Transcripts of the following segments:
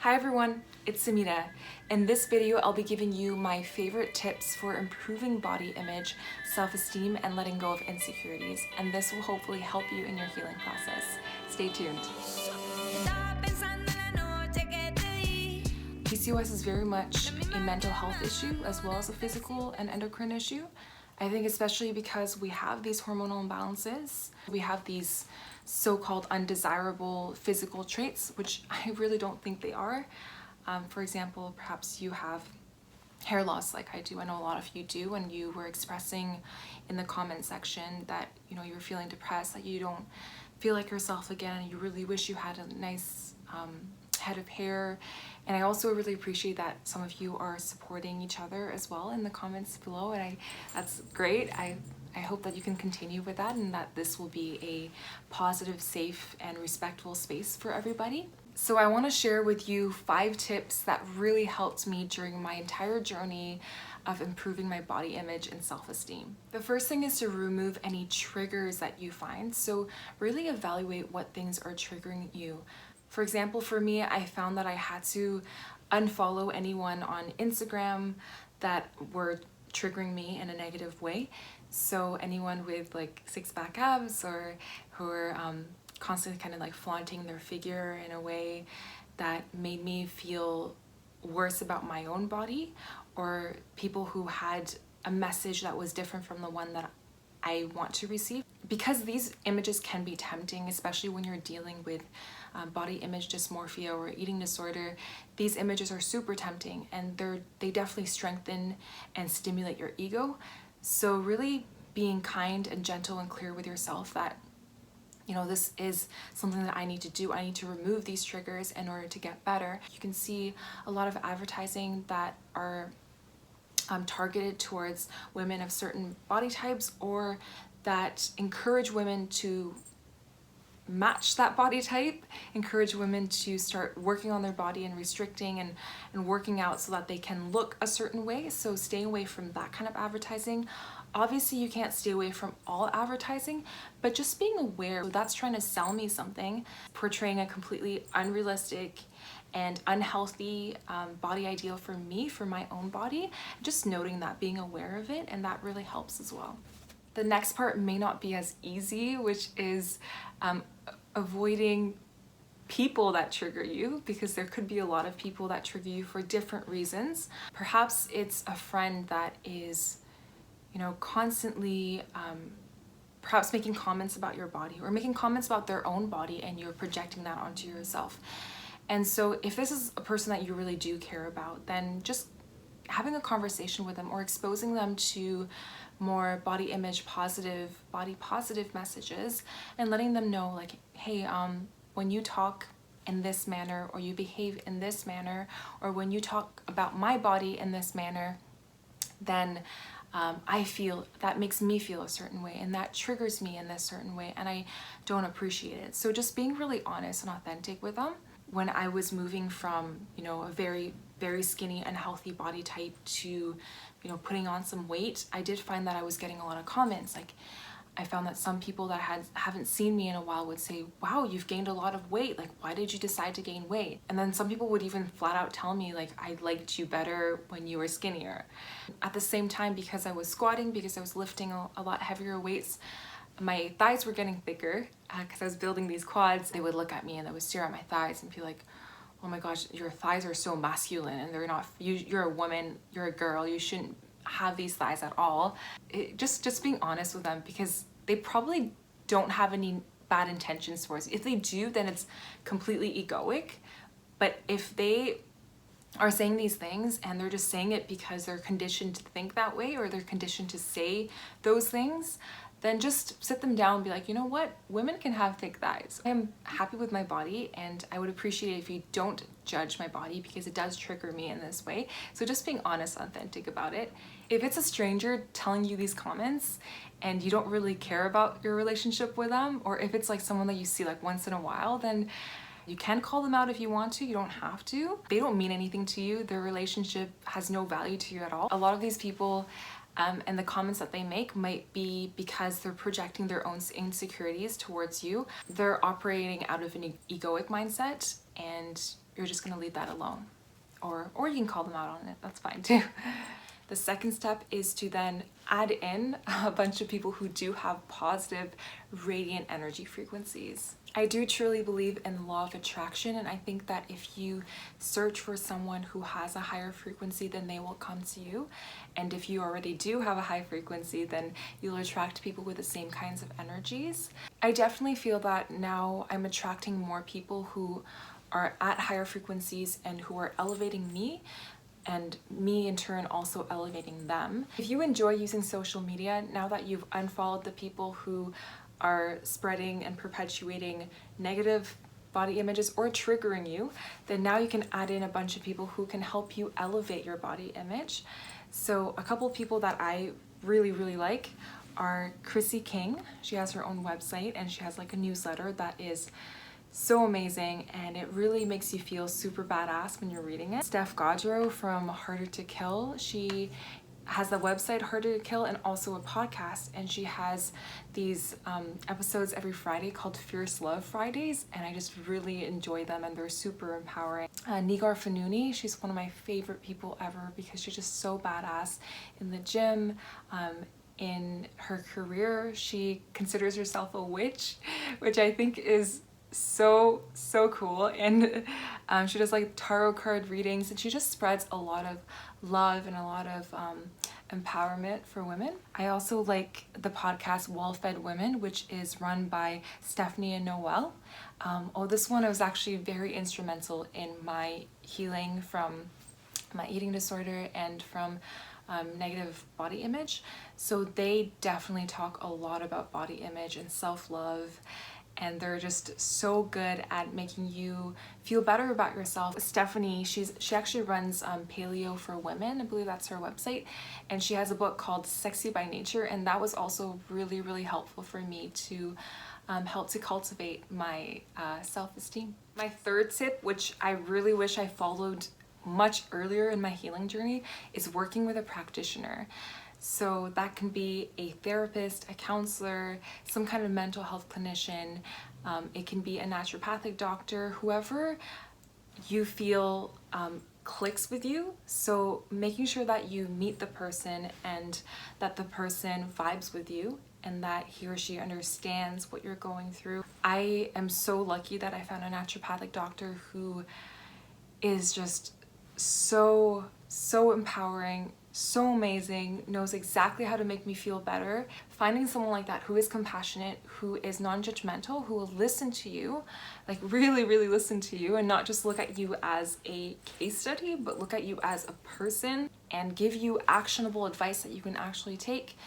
Hi everyone, it's Samita. In this video, I'll be giving you my favorite tips for improving body image, self-esteem, and letting go of insecurities. And this will hopefully help you in your healing process. Stay tuned. PCOS is very much a mental health issue as well as a physical and endocrine issue. I think especially because we have these hormonal imbalances, we have these so-called undesirable physical traits, which I really don't think they are. For example, perhaps you have hair loss like I do. I know a lot of you do, and you were expressing in the comment section that you were feeling depressed, that you don't feel like yourself again, and you really wish you had a nice head of hair. And I also really appreciate that some of you are supporting each other as well in the comments below, and that's great. I hope that you can continue with that and that this will be a positive, safe, and respectful space for everybody. So I want to share with you 5 tips that really helped me during my entire journey of improving my body image and self-esteem. The first thing is to remove any triggers that you find. So really evaluate what things are triggering you. For example, for me, I found that I had to unfollow anyone on Instagram that were triggering me in a negative way. So anyone with like 6-pack abs or who are constantly kind of like flaunting their figure in a way that made me feel worse about my own body, or people who had a message that was different from the one that I want to receive. Because these images can be tempting, especially when you're dealing with body image dysmorphia or eating disorder. These images are super tempting, and they definitely strengthen and stimulate your ego. So really being kind and gentle and clear with yourself that this is something that I need to do. I need to remove these triggers in order to get better. You can see a lot of advertising that are targeted towards women of certain body types, or that encourage women to match that body type, encourage women to start working on their body and restricting and working out so that they can look a certain way. So stay away from that kind of advertising. Obviously you can't stay away from all advertising, but just being aware that's trying to sell me something, portraying a completely unrealistic and unhealthy body ideal for me, for my own body. Just noting that, being aware of it, and that really helps as well. The next part may not be as easy, which is avoiding people that trigger you, because there could be a lot of people that trigger you for different reasons. Perhaps it's a friend that is constantly perhaps making comments about your body, or making comments about their own body, and you're projecting that onto yourself. And so if this is a person that you really do care about, then just having a conversation with them, or exposing them to more body image positive, body positive messages, and letting them know like, hey, when you talk in this manner, or you behave in this manner, or when you talk about my body in this manner, then I feel that makes me feel a certain way, and that triggers me in this certain way, and I don't appreciate it. So just being really honest and authentic with them. When I was moving from a very, very skinny, unhealthy body type to putting on some weight, I did find that I was getting a lot of comments. Like, I found that some people that haven't seen me in a while would say, wow, you've gained a lot of weight. Like, why did you decide to gain weight? And then some people would even flat out tell me like, I liked you better when you were skinnier. At the same time, because I was squatting, because I was lifting a lot heavier weights, my thighs were getting thicker because I was building these quads. They would look at me and they would stare at my thighs and be like, oh my gosh, your thighs are so masculine, and they're not, you're a woman, you're a girl, you shouldn't have these thighs at all. Just being honest with them, because they probably don't have any bad intentions towards you. If they do, then it's completely egoic. But if they are saying these things and they're just saying it because they're conditioned to think that way, or they're conditioned to say those things, then just sit them down and be like, you know what? Women can have thick thighs. I am happy with my body, and I would appreciate it if you don't judge my body, because it does trigger me in this way. So just being honest, authentic about it. If it's a stranger telling you these comments and you don't really care about your relationship with them, or if it's like someone that you see like once in a while, then you can call them out if you want to. You don't have to. They don't mean anything to you. Their relationship has no value to you at all. A lot of these people and the comments that they make might be because they're projecting their own insecurities towards you. They're operating out of an egoic mindset, and you're just gonna leave that alone. Or you can call them out on it, that's fine too. The second step is to then add in a bunch of people who do have positive, radiant energy frequencies. I do truly believe in the law of attraction, and I think that if you search for someone who has a higher frequency, then they will come to you. And if you already do have a high frequency, then you'll attract people with the same kinds of energies. I definitely feel that now I'm attracting more people who are at higher frequencies and who are elevating me, and me in turn also elevating them. If you enjoy using social media, now that you've unfollowed the people who are spreading and perpetuating negative body images or triggering you, then now you can add in a bunch of people who can help you elevate your body image. So a couple people that I really like are Chrissy King. She has her own website and she has like a newsletter that is so amazing, and it really makes you feel super badass when you're reading it. Steph Gaudreau from Harder to Kill, she has the website Harder to Kill and also a podcast, and she has these episodes every Friday called Fierce Love Fridays, and I just really enjoy them and they're super empowering. Nigar Fanuni, she's one of my favorite people ever because she's just so badass in the gym. In her career, she considers herself a witch, which I think is so cool, and she does like tarot card readings, and she just spreads a lot of love and a lot of empowerment for women. I also like the podcast Well-Fed Women, which is run by Stefani and Noelle. This one was actually very instrumental in my healing from my eating disorder and from negative body image. So they definitely talk a lot about body image and self-love, and they're just so good at making you feel better about yourself. Stefani, she actually runs Paleo for women, I believe that's her website, and she has a book called Sexy by Nature, and that was also really helpful for me to help to cultivate my self-esteem. My third tip, which I really wish I followed much earlier in my healing journey, is working with a practitioner. So that can be a therapist, a counselor, some kind of mental health clinician. It can be a naturopathic doctor, whoever you feel clicks with you. So making sure that you meet the person and that the person vibes with you and that he or she understands what you're going through. I am so lucky that I found a naturopathic doctor who is just so empowering, so amazing, knows exactly how to make me feel better. Finding someone like that who is compassionate, who is non-judgmental, who will listen to you, like really listen to you, and not just look at you as a case study, but look at you as a person and give you actionable advice that you can actually take.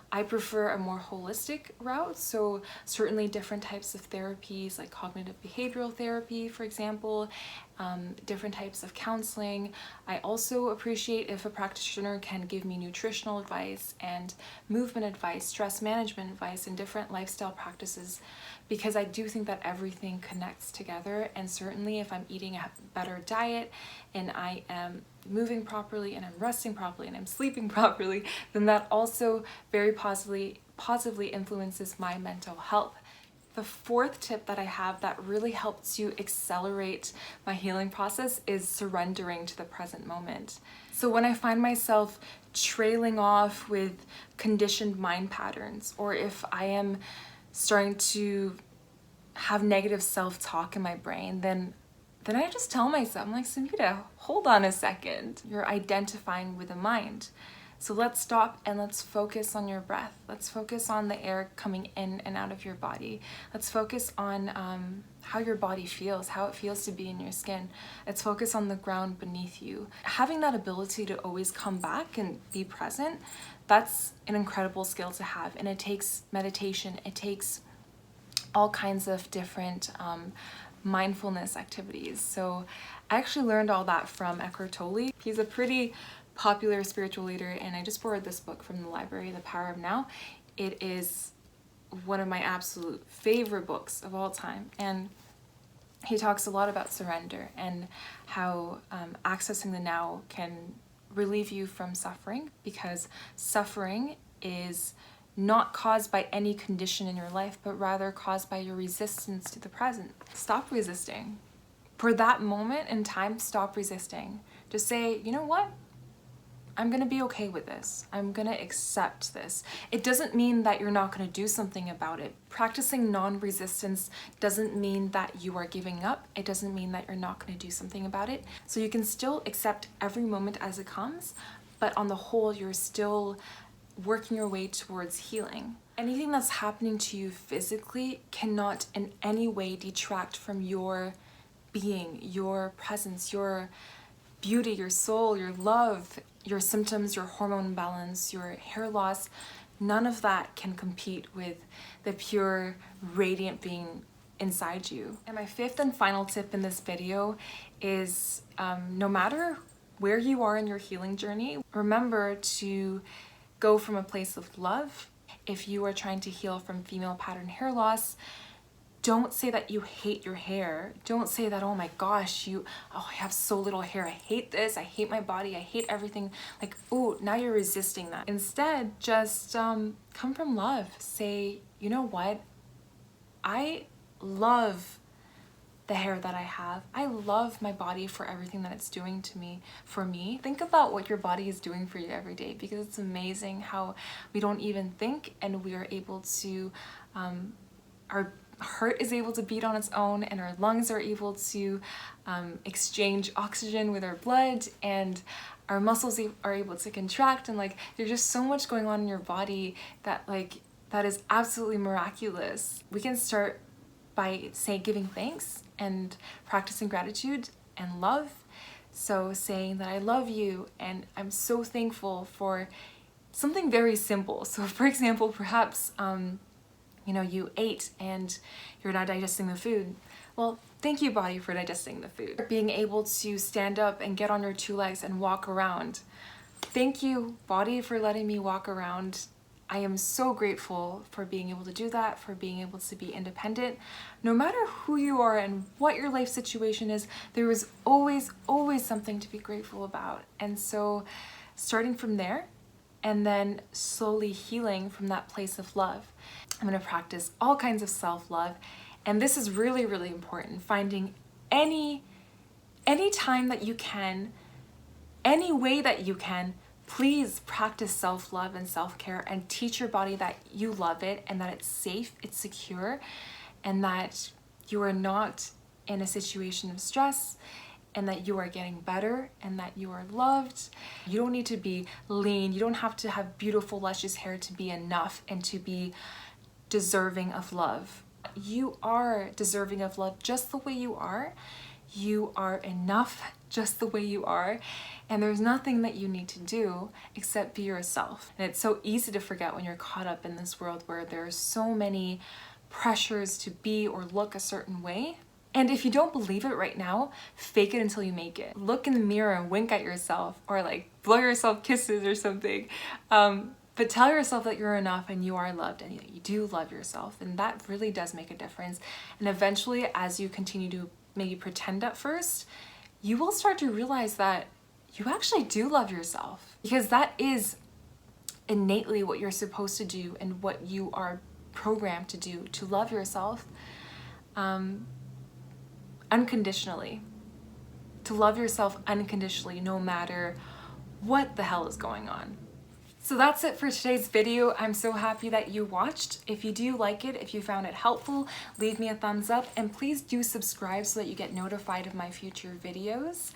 I prefer a more holistic route, so certainly different types of therapies like cognitive behavioral therapy, for example, different types of counseling. I also appreciate if a practitioner can give me nutritional advice and movement advice, stress management advice, and different lifestyle practices, because I do think that everything connects together. And certainly if I'm eating a better diet and I am moving properly and I'm resting properly and I'm sleeping properly, then that also very positively influences my mental health. The fourth tip that I have that really helps you accelerate my healing process is surrendering to the present moment. So when I find myself trailing off with conditioned mind patterns, or if I am starting to have negative self-talk in my brain, then I just tell myself, I'm like, Samita, hold on a second. You're identifying with the mind. So let's stop and let's focus on your breath. Let's focus on the air coming in and out of your body. Let's focus on how your body feels, how it feels to be in your skin. Let's focus on the ground beneath you. Having that ability to always come back and be present, that's an incredible skill to have. And it takes meditation. It takes all kinds of different mindfulness activities. So I actually learned all that from Eckhart Tolle. He's a pretty popular spiritual leader, and I just borrowed this book from the library, The Power of Now. It is one of my absolute favorite books of all time, and he talks a lot about surrender and how accessing the now can relieve you from suffering, because suffering is not caused by any condition in your life, but rather caused by your resistance to the present. Stop resisting. For that moment in time, stop resisting. Just say, you know what? I'm gonna be okay with this. I'm gonna accept this. It doesn't mean that you're not gonna do something about it. Practicing non-resistance doesn't mean that you are giving up. It doesn't mean that you're not gonna do something about it. So you can still accept every moment as it comes, but on the whole, you're still working your way towards healing. Anything that's happening to you physically cannot in any way detract from your being, your presence, your beauty, your soul, your love, your symptoms, your hormone imbalance, your hair loss. None of that can compete with the pure, radiant being inside you. And my fifth and final tip in this video is no matter where you are in your healing journey, remember to go from a place of love. If you are trying to heal from female pattern hair loss, don't say that you hate your hair. Don't say that, oh my gosh, I have so little hair. I hate this. I hate my body. I hate everything. Like, oh, now you're resisting that. Instead, just come from love. Say, you know what? I love the hair that I have. I love my body for everything that it's doing to me, for me. Think about what your body is doing for you every day, because it's amazing how we don't even think and we are able to, our heart is able to beat on its own and our lungs are able to exchange oxygen with our blood, and our muscles are able to contract, and like there's just so much going on in your body that is absolutely miraculous. We can start by giving thanks and practicing gratitude and love. So saying that I love you and I'm so thankful for something very simple. So for example, perhaps you know, you ate and you're not digesting the food. Well, thank you, body, for digesting the food. Being able to stand up and get on your two legs and walk around. Thank you, body, for letting me walk around. I am so grateful for being able to do that, for being able to be independent. No matter who you are and what your life situation is, there is always, always something to be grateful about. And so starting from there, and then slowly healing from that place of love. I'm going to practice all kinds of self-love, and this is really, really important. Finding any time that you can, any way that you can, please practice self-love and self-care and teach your body that you love it and that it's safe, it's secure, and that you are not in a situation of stress, and that you are getting better, and that you are loved. You don't need to be lean. You don't have to have beautiful, luscious hair to be enough and to be deserving of love. You are deserving of love just the way you are. You are enough just the way you are. And there's nothing that you need to do except be yourself. And it's so easy to forget when you're caught up in this world where there are so many pressures to be or look a certain way. And if you don't believe it right now, fake it until you make it. Look in the mirror and wink at yourself, or like blow yourself kisses or something. But tell yourself that you're enough and you are loved and you do love yourself. And that really does make a difference. And eventually, as you continue to maybe pretend at first, you will start to realize that you actually do love yourself, because that is innately what you're supposed to do and what you are programmed to do, to love yourself. Unconditionally, to love yourself unconditionally, no matter what the hell is going on. So that's it for today's video. I'm so happy that you watched. If you do like it, if you found it helpful, leave me a thumbs up, and please do subscribe so that you get notified of my future videos.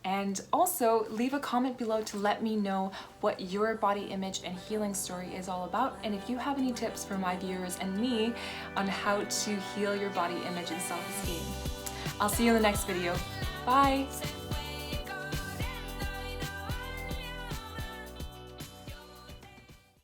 And also leave a comment below to let me know what your body image and healing story is all about, and if you have any tips for my viewers and me on how to heal your body image and self-esteem. I'll see you in the next video. Bye!